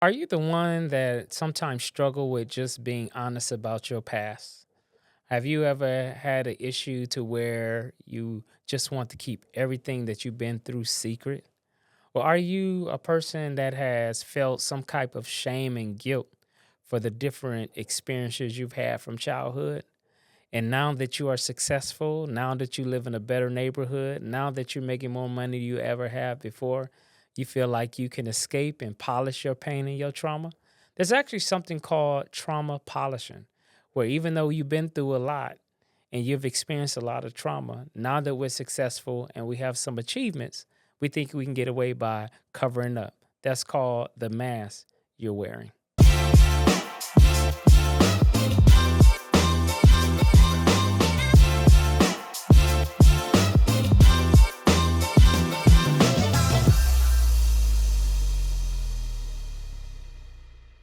Are you the one that sometimes struggle with just being honest about your past? Have you ever had an issue to where you just want to keep everything that you've been through secret? Or are you a person that has felt some type of shame and guilt for the different experiences you've had from childhood? And now that you are successful, now that you live in a better neighborhood, now that you're making more money than you ever have before, you feel like you can escape and polish your pain and your trauma. There's actually something called trauma polishing, where even though you've been through a lot and you've experienced a lot of trauma, now that we're successful and we have some achievements, we think we can get away by covering up. That's called the mask you're wearing.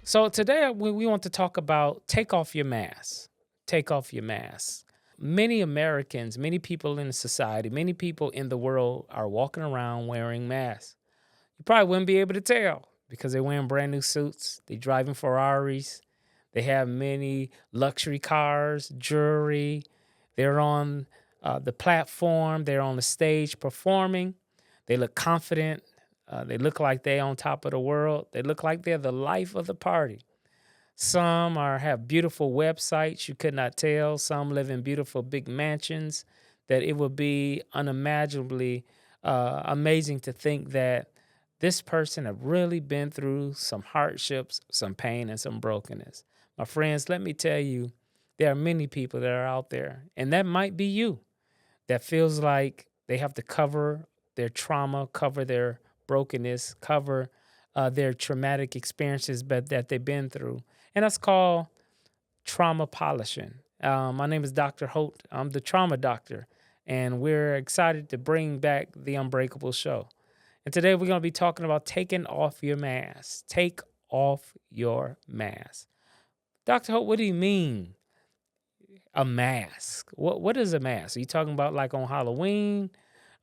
So today we want to talk about take off your mask. Take off your mask. Many Americans, many people in society, many people in the world are walking around wearing masks. You probably wouldn't be able to tell because they're wearing brand new suits. They're driving Ferraris. They have many luxury cars, jewelry. They're on the platform. They're on the stage performing. They look confident. They look like they're on top of the world. They look like they're the life of the party. Some are have beautiful websites you could not tell. Some live in beautiful big mansions that it would be unimaginably amazing to think that this person have really been through some hardships, some pain, and some brokenness. My friends, let me tell you, there are many people that are out there, and that might be you, that feels like they have to cover their trauma, cover their brokenness, cover their traumatic experiences that they've been through. And that's called trauma polishing. My name is Dr. Holt. I'm the trauma doctor, and we're excited to bring back the Unbreakable Show. And today we're going to be talking about taking off your mask. Take off your mask. Dr. Holt, what do you mean a mask? What is a mask? Are you talking about like on Halloween?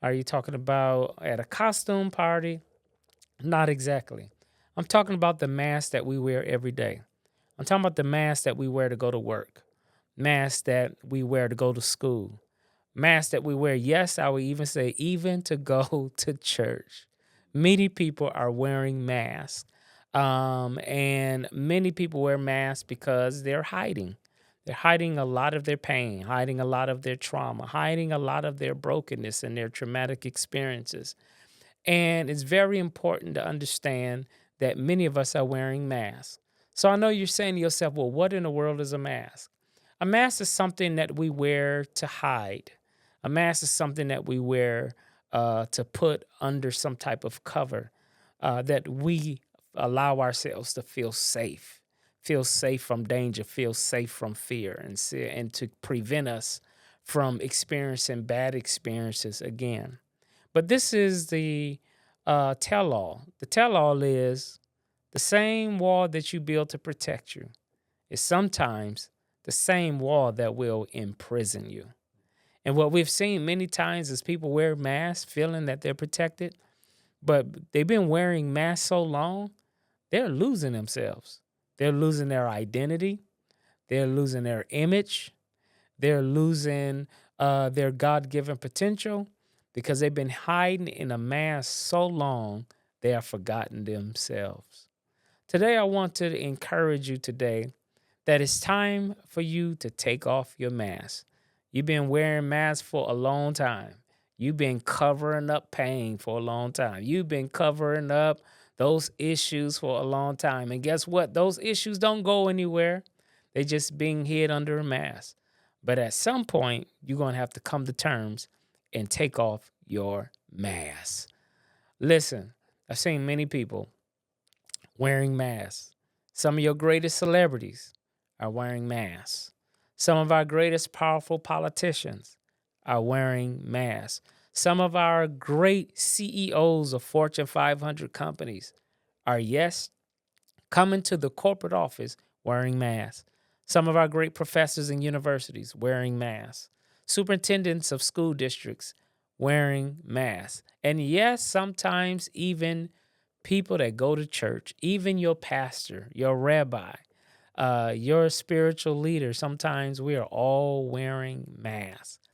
Are you talking about at a costume party? Not exactly. I'm talking about the mask that we wear every day. I'm talking about the mask that we wear to go to work, mask that we wear to go to school, mask that we wear, yes, I would even say, even to go to church. Many people are wearing masks. And many people wear masks because they're hiding. They're hiding a lot of their pain, hiding a lot of their trauma, hiding a lot of their brokenness and their traumatic experiences. And it's very important to understand that many of us are wearing masks. So I know you're saying to yourself, well, what in the world is a mask? A mask is something that we wear to hide. A mask is something that we wear to put under some type of cover that we allow ourselves to feel safe from danger, feel safe from fear, and to prevent us from experiencing bad experiences again. But this is the tell all. The tell all is the same wall that you build to protect you is sometimes the same wall that will imprison you. And what we've seen many times is people wear masks feeling that they're protected, but they've been wearing masks so long, they're losing themselves. They're losing their identity, they're losing their image, they're losing their God given potential because they've been hiding in a mask so long, they have forgotten themselves. Today, I want to encourage you today that it's time for you to take off your mask. You've been wearing masks for a long time. You've been covering up pain for a long time. You've been covering up those issues for a long time. And guess what? Those issues don't go anywhere. They're just being hid under a mask. But at some point, you're going to have to come to terms and take off your mask. Listen, I've seen many people wearing masks. Some of your greatest celebrities are wearing masks. Some of our greatest powerful politicians are wearing masks. Some of our great CEOs of Fortune 500 companies are, yes, coming to the corporate office wearing masks. Some of our great professors in universities wearing masks. Superintendents of school districts wearing masks. And yes, sometimes even people that go to church, even your pastor, your rabbi, your spiritual leader, sometimes we are all wearing masks.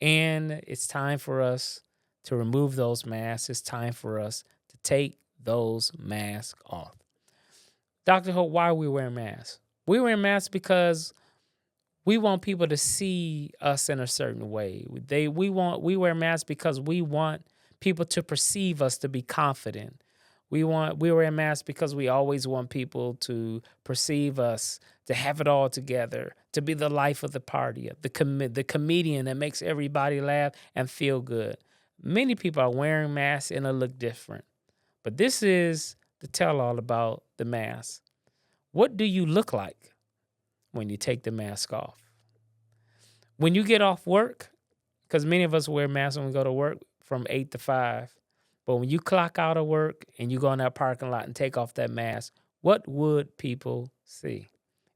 And it's time for us to remove those masks. It's time for us to take those masks off. Dr. Hope, why are we wearing masks? We wear masks because we want people to see us in a certain way. We wear masks because we want people to perceive us to be confident. We wear masks because we always want people to perceive us to have it all together, to be the life of the party, the comedian that makes everybody laugh and feel good. Many people are wearing masks and it look different. But this is the tell all about the mask. What do you look like when you take the mask off? When you get off work, because many of us wear masks when we go to work from 8 to 5. But when you clock out of work and you go in that parking lot and take off that mask, what would people see?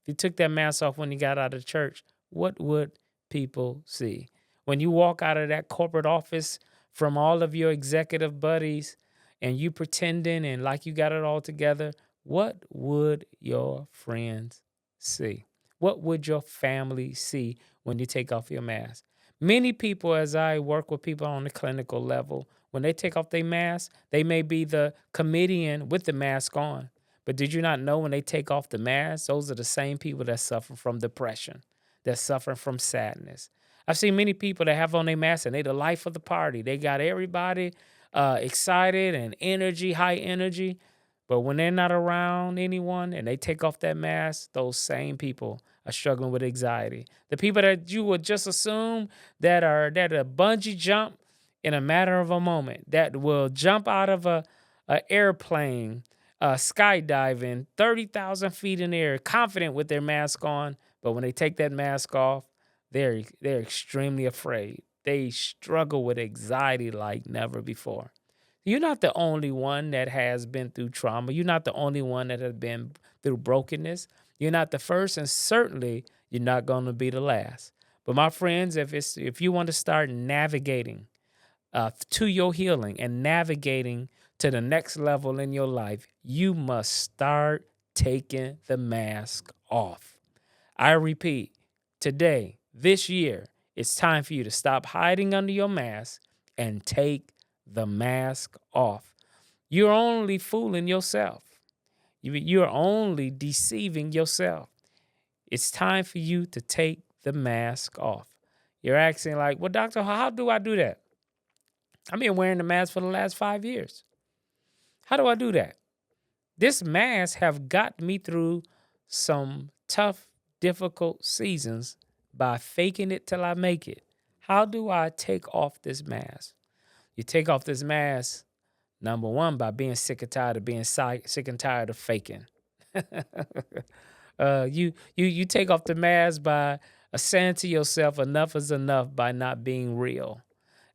If you took that mask off when you got out of church, what would people see? When you walk out of that corporate office from all of your executive buddies and you pretending and like you got it all together, what would your friends see? What would your family see when you take off your mask? Many people, as I work with people on the clinical level, when they take off their mask, they may be the comedian with the mask on. But did you not know when they take off the mask, those are the same people that suffer from depression, that suffer from sadness. I've seen many people that have on their mask and they the life of the party. They got everybody excited and energy, high energy. But when they're not around anyone and they take off that mask, those same people are struggling with anxiety. The people that you would just assume that are bungee jump in a matter of a moment, that will jump out of a airplane, skydiving 30,000 feet in the air, confident with their mask on. But when they take that mask off, they're extremely afraid. They struggle with anxiety like never before. You're not the only one that has been through trauma. You're not the only one that has been through brokenness. You're not the first, and certainly you're not going to be the last. But my friends, if you want to start navigating to your healing and navigating to the next level in your life, you must start taking the mask off. I repeat, today, this year, it's time for you to stop hiding under your mask and take the mask off. You're only fooling yourself. You're only deceiving yourself. It's time for you to take the mask off. You're asking like, well, doctor, how do I do that? I've been wearing the mask for the last 5 years. How do I do that? This mask have got me through some tough, difficult seasons by faking it till I make it. How do I take off this mask? You take off this mask, number one, by being sick and tired of being sick and tired of faking. You take off the mask by saying to yourself, enough is enough by not being real.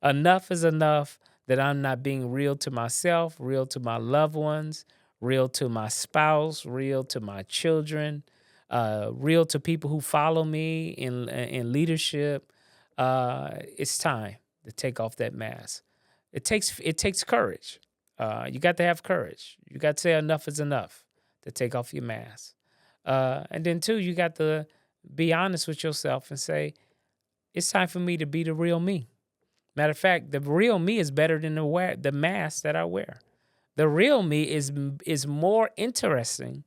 Enough is enough that I'm not being real to myself, real to my loved ones, real to my spouse, real to my children, real to people who follow me in leadership. It's time to take off that mask. It takes courage. You got to have courage. You got to say enough is enough to take off your mask. And then two, you got to be honest with yourself and say, it's time for me to be the real me. Matter of fact, the real me is better than the mask that I wear. The real me is more interesting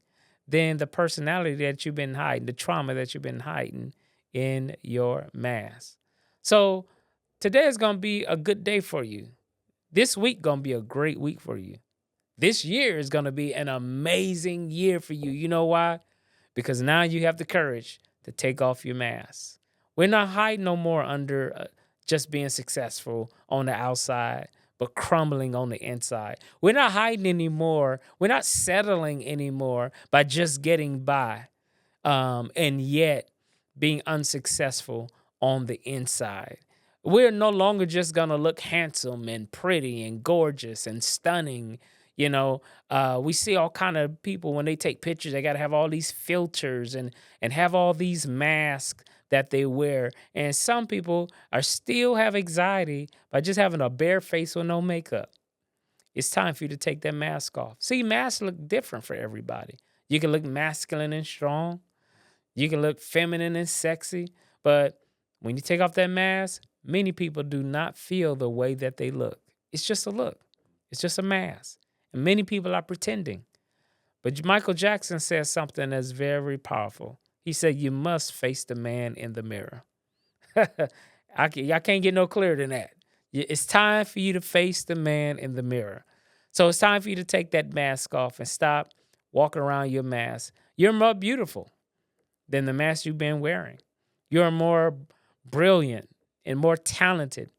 than the personality that you've been hiding, the trauma that you've been hiding in your mask. So today is going to be a good day for you. This week going to be a great week for you. This year is going to be an amazing year for you. You know why? Because now you have the courage to take off your mask. We're not hiding no more under just being successful on the outside, but crumbling on the inside. We're not hiding anymore. We're not settling anymore by just getting by, and yet being unsuccessful on the inside. We're no longer just going to look handsome and pretty and gorgeous and stunning. You know, we see all kind of people when they take pictures, they got to have all these filters and have all these masks that they wear. And some people are still have anxiety by just having a bare face with no makeup. It's time for you to take that mask off. See, masks look different for everybody. You can look masculine and strong. You can look feminine and sexy. But when you take off that mask, many people do not feel the way that they look. It's just a look. It's just a mask. And many people are pretending. But Michael Jackson says something that's very powerful. He said, you must face the man in the mirror. I can't get no clearer than that. It's time for you to face the man in the mirror. So it's time for you to take that mask off and stop walking around your mask. You're more beautiful than the mask you've been wearing. You're more brilliant and more talented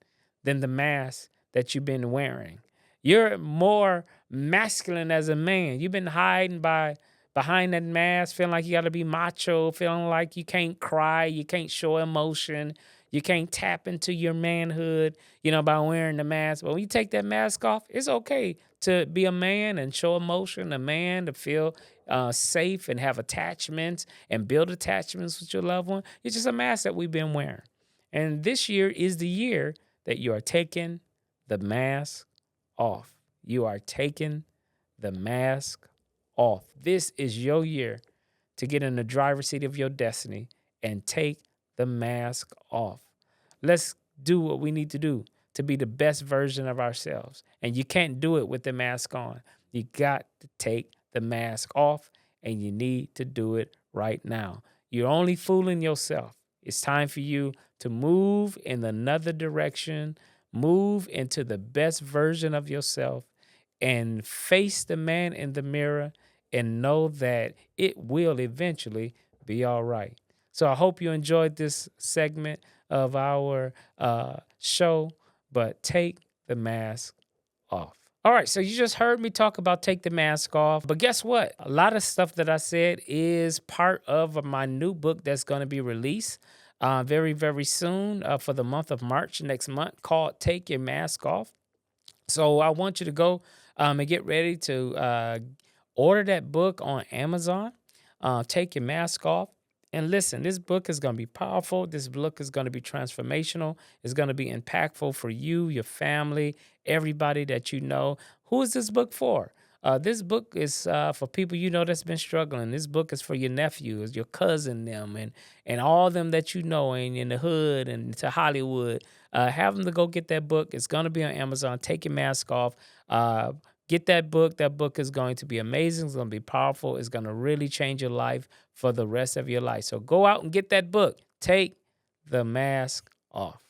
than the mask that you've been wearing. You're more masculine as a man. You've been hiding behind that mask, feeling like you got to be macho, feeling like you can't cry, you can't show emotion, you can't tap into your manhood, by wearing the mask. But when you take that mask off, it's okay to be a man and show emotion, a man to feel safe and have attachments and build attachments with your loved one. It's just a mask that we've been wearing. And this year is the year that you are taking the mask off. You are taking the mask off. This is your year to get in the driver's seat of your destiny and take the mask off. Let's do what we need to do to be the best version of ourselves. And you can't do it with the mask on. You got to take the mask off, and you need to do it right now. You're only fooling yourself. It's time for you to move in another direction, move into the best version of yourself, and face the man in the mirror and know that it will eventually be all right. So I hope you enjoyed this segment of our show, but take the mask off. All right, so you just heard me talk about take the mask off. But guess what? A lot of stuff that I said is part of my new book that's going to be released very, very soon for the month of March next month, called Take Your Mask Off. So I want you to go and get ready to order that book on Amazon. Take Your Mask Off. And listen, this book is going to be powerful. This book is going to be transformational. It's going to be impactful for you, your family, everybody that you know. Who is this book for? This book is for people that's been struggling. This book is for your nephews, your cousin, them, and all them that you know in the hood and to Hollywood. Have them to go get that book. It's going to be on Amazon. Take Your Mask Off. Get that book. That book is going to be amazing. It's going to be powerful. It's going to really change your life for the rest of your life. So go out and get that book. Take the mask off.